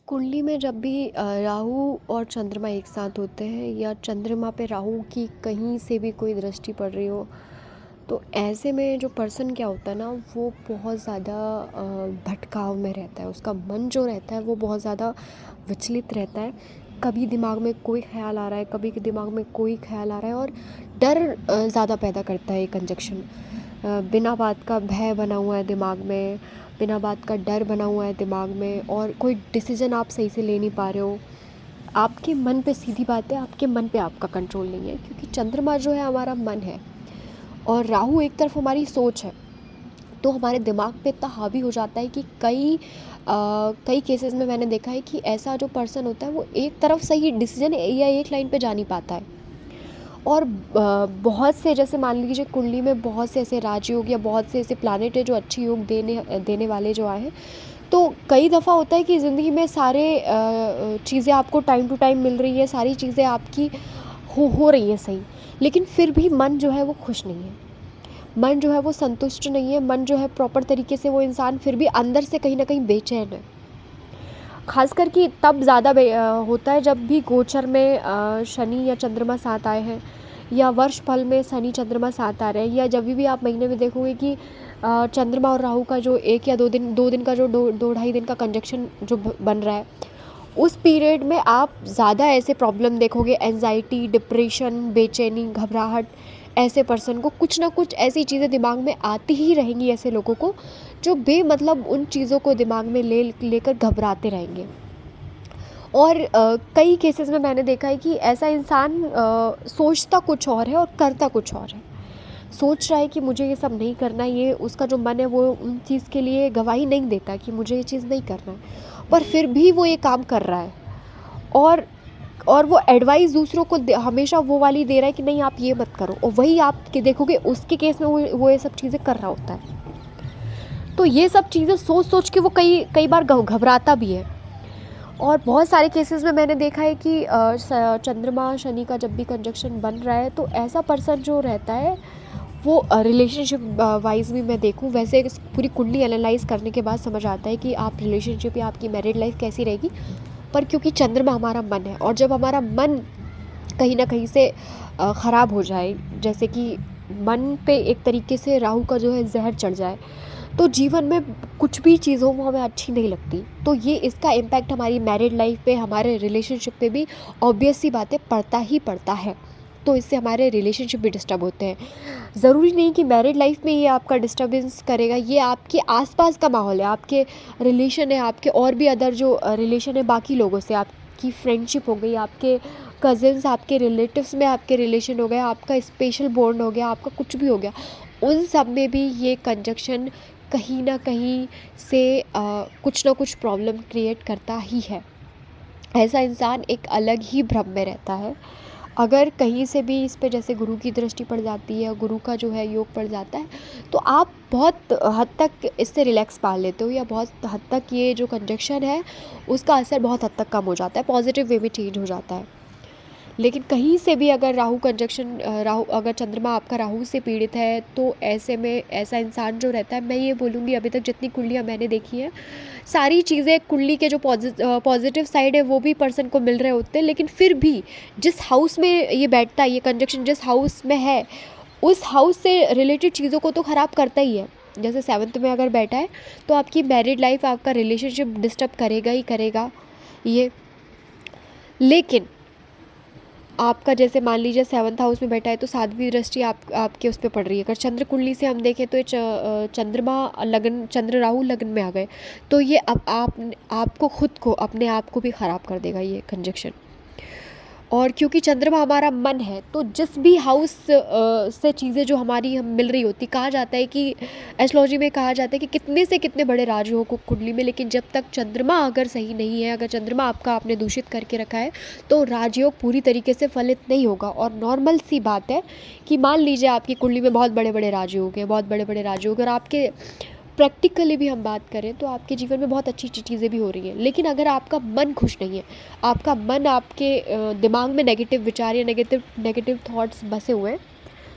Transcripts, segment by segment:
कुंडली में जब भी राहु और चंद्रमा एक साथ होते हैं या चंद्रमा पे राहु की कहीं से भी कोई दृष्टि पड़ रही हो, तो ऐसे में जो पर्सन क्या होता है ना, वो बहुत ज़्यादा भटकाव में रहता है। उसका मन जो रहता है वो बहुत ज़्यादा विचलित रहता है। कभी दिमाग में कोई ख्याल आ रहा है, कभी के दिमाग में कोई ख्याल आ रहा है, और डर ज़्यादा पैदा करता है ये कंजक्शन। बिना बात का भय बना हुआ है दिमाग में, बिना बात का डर बना हुआ है दिमाग में, और कोई डिसीजन आप सही से ले नहीं पा रहे हो। आपके मन पे, सीधी बात है, आपके मन पे आपका कंट्रोल नहीं है, क्योंकि चंद्रमा जो है हमारा मन है और राहु एक तरफ हमारी सोच है। तो हमारे दिमाग पे इतना हावी हो जाता है कि कई केसेस में मैंने देखा है कि ऐसा जो पर्सन होता है वो एक तरफ सही डिसीजन या एक लाइन पे जा नहीं पाता है। और बहुत से, जैसे मान लीजिए कुंडली में बहुत से ऐसे राजयोग या बहुत से ऐसे प्लानेट है जो अच्छे योग देने देने वाले जो आए हैं। तो कई दफ़ा होता है कि ज़िंदगी में सारे चीज़ें आपको टाइम टू टाइम मिल रही है, सारी चीज़ें आपकी हो रही हैं सही, लेकिन फिर भी मन जो है वो खुश नहीं है, मन जो है वो संतुष्ट नहीं है, मन जो है प्रॉपर तरीके से, वो इंसान फिर भी अंदर से कहीं ना कहीं बेचैन है। खास करके तब ज़्यादा होता है जब भी गोचर में शनि या चंद्रमा साथ आए हैं, या वर्ष फल में शनि चंद्रमा साथ आ रहे हैं, या जब भी आप महीने में देखोगे कि चंद्रमा और राहु का जो एक या दो दिन का जो दो ढाई दिन का कंजक्शन जो बन रहा है, उस पीरियड में आप ज़्यादा ऐसे प्रॉब्लम देखोगे, एंजाइटी, डिप्रेशन, बेचैनी, घबराहट। ऐसे पर्सन को कुछ ना कुछ ऐसी चीज़ें दिमाग में आती ही रहेंगी, ऐसे लोगों को जो बेमतलब उन चीज़ों को दिमाग में लेकर घबराते रहेंगे। और कई केसेस में मैंने देखा है कि ऐसा इंसान सोचता कुछ और है और करता कुछ और है। सोच रहा है कि मुझे ये सब नहीं करना, ये उसका जो मन है वो उन चीज़ के लिए गवाही नहीं देता कि मुझे ये चीज़ नहीं करना है, पर फिर भी वो ये काम कर रहा है। और वो एडवाइस दूसरों को हमेशा वो वाली दे रहा है कि नहीं आप ये मत करो, और वही आप के देखोगे उसके केस में वो ये सब चीज़ें कर रहा होता है। तो ये सब चीज़ें सोच सोच के वो कई कई बार घबराता भी है। और बहुत सारे केसेस में मैंने देखा है कि चंद्रमा शनि का जब भी कंजक्शन बन रहा है, तो ऐसा पर्सन जो रहता है वो रिलेशनशिप वाइज भी मैं देखूं, वैसे इस पूरी कुंडली एनालाइज करने के बाद समझ आता है कि आप रिलेशनशिप या आपकी मैरिड लाइफ कैसी रहेगी। पर क्योंकि चंद्रमा हमारा मन है, और जब हमारा मन कहीं ना कहीं से ख़राब हो जाए, जैसे कि मन पे एक तरीके से राहु का जो है जहर चढ़ जाए, तो जीवन में कुछ भी चीज़ हो वो हमें अच्छी नहीं लगती। तो ये इसका इम्पैक्ट हमारी मैरिड लाइफ पे, हमारे रिलेशनशिप पे भी ऑब्वियस सी बातें पड़ता ही पड़ता है। तो इससे हमारे रिलेशनशिप भी डिस्टर्ब होते हैं। ज़रूरी नहीं कि मैरिड लाइफ में ये आपका डिस्टर्बेंस करेगा, ये आपके आसपास का माहौल है, आपके रिलेशन है, आपके और भी अदर जो रिलेशन है बाकी लोगों से, आपकी फ्रेंडशिप हो गई, आपके कज़िन्स, आपके रिलेटिव्स में आपके रिलेशन हो गए, आपका स्पेशल बॉन्ड हो गया, आपका कुछ भी हो गया, उन सब में भी ये कंजक्शन कहीं ना कहीं से कुछ ना कुछ प्रॉब्लम क्रिएट करता ही है। ऐसा इंसान एक अलग ही भ्रम में रहता है। अगर कहीं से भी इस पे जैसे गुरु की दृष्टि पड़ जाती है, गुरु का जो है योग पड़ जाता है, तो आप बहुत हद तक इससे रिलैक्स पा लेते हो, या बहुत हद तक ये जो कंजक्शन है उसका असर बहुत हद तक कम हो जाता है, पॉजिटिव वे में चेंज हो जाता है। लेकिन कहीं से भी अगर राहु कंजक्शन राहु अगर चंद्रमा आपका राहु से पीड़ित है, तो ऐसे में ऐसा इंसान जो रहता है, मैं ये बोलूँगी अभी तक जितनी कुंडलियाँ मैंने देखी हैं, सारी चीज़ें कुंडली के जो पॉजिटिव साइड है वो भी पर्सन को मिल रहे होते हैं, लेकिन फिर भी जिस हाउस में ये बैठता है, ये कंजक्शन जिस हाउस में है, उस हाउस से रिलेटेड चीज़ों को तो ख़राब करता ही है। जैसे 7th में अगर बैठा है, तो आपकी मैरिड लाइफ, आपका रिलेशनशिप डिस्टर्ब करेगा ही करेगा ये। लेकिन आपका जैसे मान लीजिए 7th हाउस में बैठा है, तो 7वीं दृष्टि आपके उस पर पड़ रही है। अगर चंद्र कुंडली से हम देखें तो ये चंद्रमा लगन, चंद्र राहु लगन में आ गए, तो ये अब आपको खुद को, अपने आप को भी ख़राब कर देगा ये कंजक्शन। और क्योंकि चंद्रमा हमारा मन है, तो जिस भी हाउस से चीज़ें जो हमारी हम मिल रही होती, कहा जाता है कि एस्ट्रोलॉजी में कहा जाता है कि कितने से कितने बड़े राज हो कुंडली में, लेकिन जब तक चंद्रमा अगर सही नहीं है, अगर चंद्रमा आपका आपने दूषित करके रखा है, तो राजयोग पूरी तरीके से फलित नहीं होगा। और नॉर्मल सी बात है कि मान लीजिए आपकी कुंडली में बहुत बड़े बड़े राजयोग हैं, बहुत बड़े बड़े राजयोग, और आपके प्रैक्टिकली भी हम बात करें तो आपके जीवन में बहुत अच्छी अच्छी चीज़ें भी हो रही हैं, लेकिन अगर आपका मन खुश नहीं है, आपका मन आपके दिमाग में नेगेटिव विचार या नेगेटिव थॉट्स बसे हुए हैं,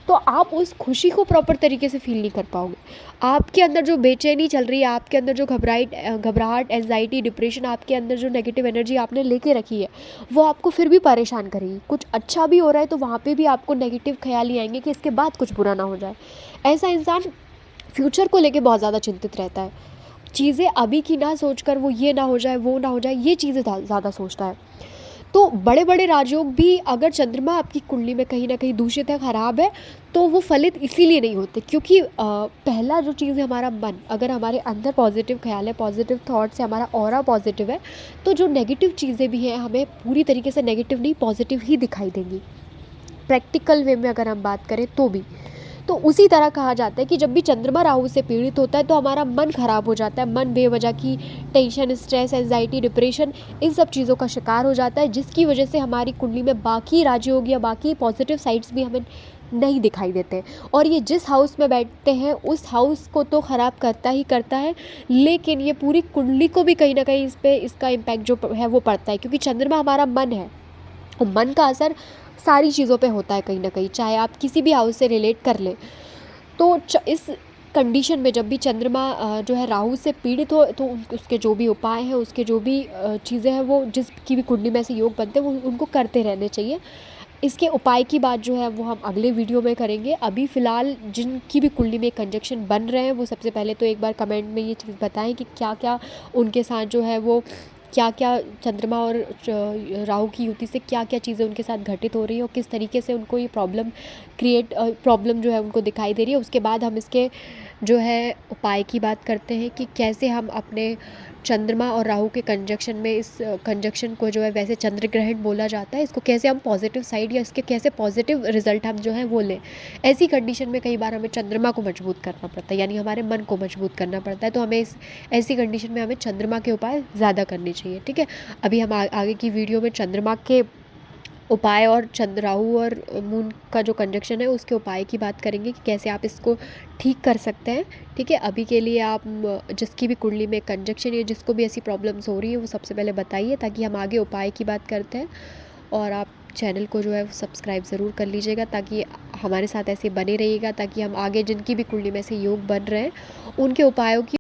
तो आप उस खुशी को प्रॉपर तरीके से फील नहीं कर पाओगे। आपके अंदर जो बेचैनी चल रही है, आपके अंदर जो घबराहट, एंजाइटी, डिप्रेशन, आपके अंदर जो नेगेटिव एनर्जी आपने लेके रखी है, वो आपको फिर भी परेशान करेगी। कुछ अच्छा भी हो रहा है तो वहाँ पे भी आपको नेगेटिव ख्याल ही आएंगे कि इसके बाद कुछ बुरा ना हो जाए। ऐसा इंसान फ्यूचर को लेके बहुत ज़्यादा चिंतित रहता है। चीज़ें अभी की ना सोचकर वो ये ना हो जाए, वो ना हो जाए, ये चीज़ें ज़्यादा सोचता है। तो बड़े बड़े राजयोग भी अगर चंद्रमा आपकी कुंडली में कहीं ना कहीं दूषित है, ख़राब है, तो वो फलित इसीलिए नहीं होते क्योंकि पहला जो चीज़ है हमारा मन, अगर हमारे अंदर पॉजिटिव ख्याल है, पॉजिटिव थॉट्स है, हमारा ऑरा पॉजिटिव है, तो जो नेगेटिव चीज़ें भी हैं हमें पूरी तरीके से नेगेटिव नहीं पॉजिटिव ही दिखाई देंगी। प्रैक्टिकल वे में अगर हम बात करें तो भी। तो उसी तरह कहा जाता है कि जब भी चंद्रमा राहु से पीड़ित होता है तो हमारा मन खराब हो जाता है, मन बेवजह की टेंशन, स्ट्रेस, एंजाइटी, डिप्रेशन, इन सब चीज़ों का शिकार हो जाता है, जिसकी वजह से हमारी कुंडली में बाकी राजयोग या बाकी पॉजिटिव साइड्स भी हमें नहीं दिखाई देते। और ये जिस हाउस में बैठते हैं उस हाउस को तो ख़राब करता ही करता है, लेकिन ये पूरी कुंडली को भी कहीं ना कहीं इस पर इसका इम्पैक्ट जो है वो पड़ता है, क्योंकि चंद्रमा हमारा मन है और मन का असर सारी चीज़ों पे होता है कहीं ना कहीं, चाहे आप किसी भी हाउस से रिलेट कर लें। तो इस कंडीशन में जब भी चंद्रमा जो है राहु से पीड़ित हो तो उसके जो भी उपाय हैं, उसके जो भी चीज़ें हैं, वो जिसकी भी कुंडली में ऐसे योग बनते हैं वो उनको करते रहने चाहिए। इसके उपाय की बात जो है वो हम अगले वीडियो में करेंगे। अभी फ़िलहाल जिनकी भी कुंडली में कंजक्शन बन रहे हैं वो सबसे पहले तो एक बार कमेंट में ये चीज़ बताएं कि क्या क्या उनके साथ जो है वो क्या क्या चंद्रमा और राहु की युति से क्या क्या चीज़ें उनके साथ घटित हो रही है और किस तरीके से उनको ये प्रॉब्लम जो है उनको दिखाई दे रही है। उसके बाद हम इसके जो है उपाय की बात करते हैं कि कैसे हम अपने चंद्रमा और राहु के कंजक्शन में, इस कंजक्शन को जो है वैसे चंद्र ग्रहण बोला जाता है, इसको कैसे हम पॉजिटिव साइड या इसके कैसे पॉजिटिव रिजल्ट हम जो है वो लें। ऐसी कंडीशन में कई बार हमें चंद्रमा को मजबूत करना पड़ता है, यानी हमारे मन को मजबूत करना पड़ता है। तो हमें ऐसी कंडीशन में हमें चंद्रमा के उपाय ज़्यादा करने चाहिए। ठीक है, अभी हम आगे की वीडियो में चंद्रमा के उपाय और राहु और मून का जो कंजक्शन है उसके उपाय की बात करेंगे कि कैसे आप इसको ठीक कर सकते हैं। ठीक है, अभी के लिए आप जिसकी भी कुंडली में कंजक्शन या जिसको भी ऐसी प्रॉब्लम्स हो रही है वो सबसे पहले बताइए, ताकि हम आगे उपाय की बात करते हैं। और आप चैनल को जो है वो सब्सक्राइब ज़रूर कर लीजिएगा ताकि हमारे साथ ऐसे बने रहिएगा, ताकि हम आगे जिनकी भी कुंडली में से योग बन रहे हैं उनके उपायों की